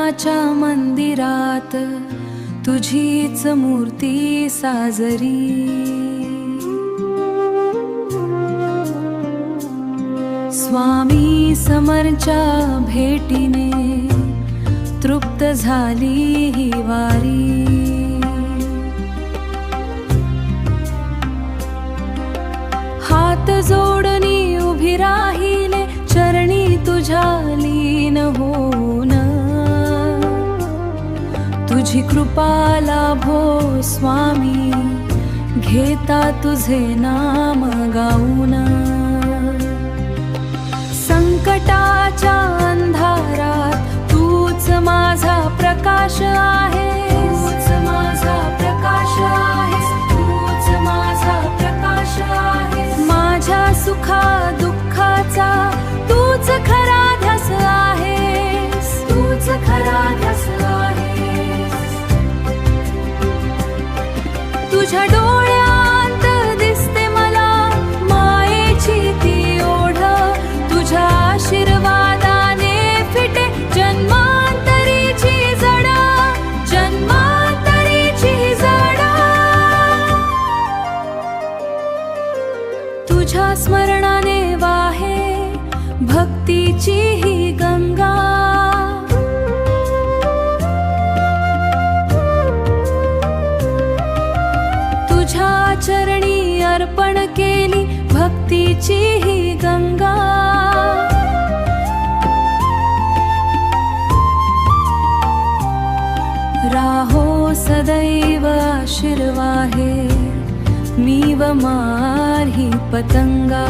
मनाच्या मंदिरात तुझीच मूर्ती साजरी। स्वामी समरच्या भेटीने तृप्त झाली ही वारी। हात जोडणी उभी राहिले चरणी तुझ्या लीन होऊन। तुझी कृपा लाभो स्वामी घेता तुझे नाम गाऊन। संकटाच्या अंधारात तूच माझा प्रकाश आहेस। तूच माझा प्रकाश आहेस। तूच माझा प्रकाश आहेस। माझ्या सुखा दुःखाचा तूच खरा ध्यास आहेस। तूच खरा ध्यास आहेस। तुझ्या डोळ्यांत दिसते मला मायेची ती ओढ। तुझ्या आशीर्वादाने फिटे जन्मांतरीची जडा। जन्मांतरीची जडा। तुझ्या स्मरणाने वाहे भक्तीची ही गंगा। तुझ्या चरणी अर्पण केली भक्तीची ही गंगा। राहो सदैव आशीर्वाहे मी व मार ही पतंगा।